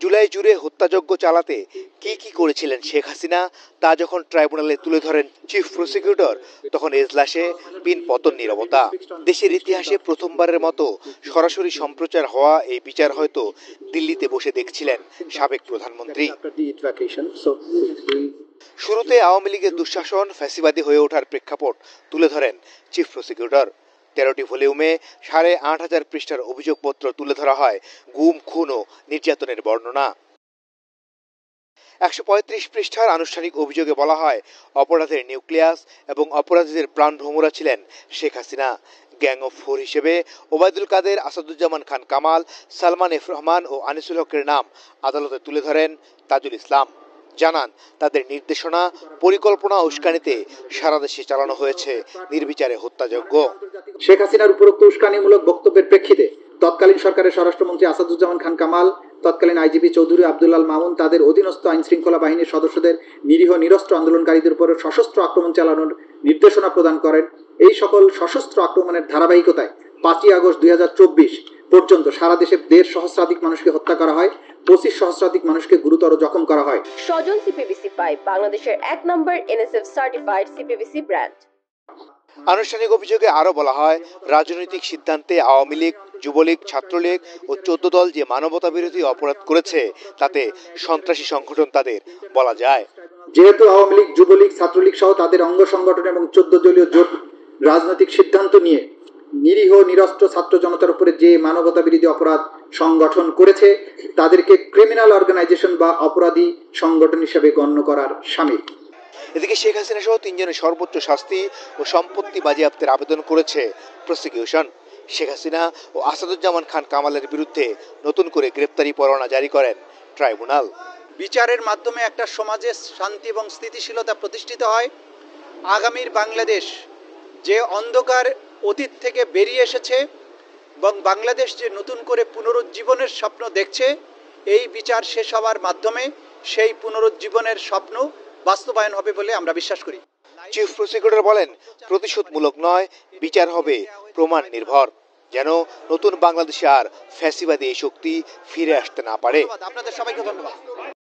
জুলাই জুড়ে হত্যাযজ্ঞ চালাতে কি করেছিলেন শেখ হাসিনা তা যখন ট্রাইব্যুনালে তুলে ধরেন চিফ প্রসিকিউটর, তখন এজলাসে পিন পতন নীরবতা। দেশের ইতিহাসে প্রথমবারের মতো সরাসরি সম্প্রচার হওয়া এই বিচার হয়তো দিল্লিতে বসে দেখছিলেন সাবেক প্রধানমন্ত্রী। শুরুতে আওয়ামী লীগের দুঃশাসন, ফ্যাসিবাদী হয়ে ওঠার প্রেক্ষাপট তুলে ধরেন চিফ প্রসিকিউটর। 13টি ভলিউমে 8,500 পৃষ্ঠার অভিযোগপত্র তুলে ধরা হয় গুম, খুন ও নির্যাতনের বর্ণনা। 135 পৃষ্ঠার আনুষ্ঠানিক অভিযোগে বলা হয় অপরাধের নিউক্লিয়াস এবং অপরাধীদের প্রাণভ্রমরা ছিলেন Sheikh Hasina. Gang of four হিসেবে ওবায়দুল কাদের, আসাদুজ্জামান খান কামাল, সালমান এফ রহমান ও আনিসুল হকের নাম আদালতে তুলে ধরেন তাজুল ইসলাম। জানান তাদের নির্দেশনা, পরিকল্পনা উস্কানিতে সারা দেশে চালানো হয়েছে নির্বিচারে হত্যাযজ্ঞ। শেখ হাসিনার উপরোক্ত উস্কানিমূলক বক্তব্যের প্রেক্ষিতে তৎকালীন সরকারের স্বরাষ্ট্রমন্ত্রী আসাদুজ্জামান খান কামাল, তৎকালীন আইজিপি চৌধুরী আব্দুল্লাল মামুন তাদের অধীনস্থ আইন শৃঙ্খলা বাহিনীর সদস্যদের নিরীহ নিরস্ত্র আন্দোলনকারীদের উপর সশস্ত্র আক্রমণ চালানোর নির্দেশনা প্রদান করেন। এই সকল সশস্ত্র আক্রমণের ধারাবাহিকতায় 5ই আগস্ট 2024 পর্যন্ত সারা দেশে 1.5 সহস্রাধিক মানুষকে হত্যা করা হয়, 25 সহস্রাধিক মানুষকে গুরুতর জখম করা হয়। সজন সিপিবিসি পাইপ বাংলাদেশের 1 নম্বর এনএসএফ সার্টিফাইড সিপিবিসি ব্র্যান্ড। আনুষ্ঠানিক অভিযোগে আরো বলা হয় রাজনৈতিক সিদ্ধান্তে আওয়ামী লীগ, যুবলীগ, ছাত্রলীগ ও 14 দল যে মানবতা বিরোধী অপরাধ করেছে তাতে সন্ত্রাসী সংগঠন তাদের বলা যায়। যেহেতু আওয়ামী লীগ, যুবলীগ, ছাত্রলীগ সহ তাদের অঙ্গ সংগঠন এবং 14 দলীয় জোট রাজনৈতিক সিদ্ধান্ত নিয়ে নিরীহ নিরস্ত্র ছাত্র জনতার উপরে যে মানবতা বিরোধী অপরাধ সংগঠন করেছে তাদেরকে ক্রিমিনাল অর্গানাইজেশন বা অপরাধী সংগঠন হিসেবে গণ্য করার শামিল। এদিকে শেখ হাসিনা সহ 3 জনের সর্বোচ্চ শাস্তি ও সম্পত্তি বাজেয়াপ্তের আবেদন করেছে প্রসিকিউশন। শেখ হাসিনা ও আসাদুজ্জামান খান কামালের বিরুদ্ধে নতুন করে গ্রেপ্তারি পরোয়ানা জারি করেন ট্রাইব্যুনাল। বিচারের মাধ্যমে একটা সমাজে শান্তি এবং স্থিতিশীলতা প্রতিষ্ঠিত হয়। আগামীর বাংলাদেশ যে অন্ধকার অতীত থেকে বেরিয়ে এসেছে এবং বাংলাদেশ যে নতুন করে পুনরুজ্জীবনের স্বপ্ন দেখছে, এই বিচার শেষ হওয়ার মাধ্যমে সেই পুনরুজ্জীবনের স্বপ্ন বাস্তবায়ন হবে বলে আমরা বিশ্বাস করি। চিফ প্রসিকিউটর বলেন প্রতিশোধমূলক নয়, বিচার হবে প্রমাণ নির্ভর, যেন নতুন বাংলাদেশে আর ফ্যাসিবাদী এই শক্তি ফিরে আসতে না পারে। আপনাদের সবাইকে ধন্যবাদ।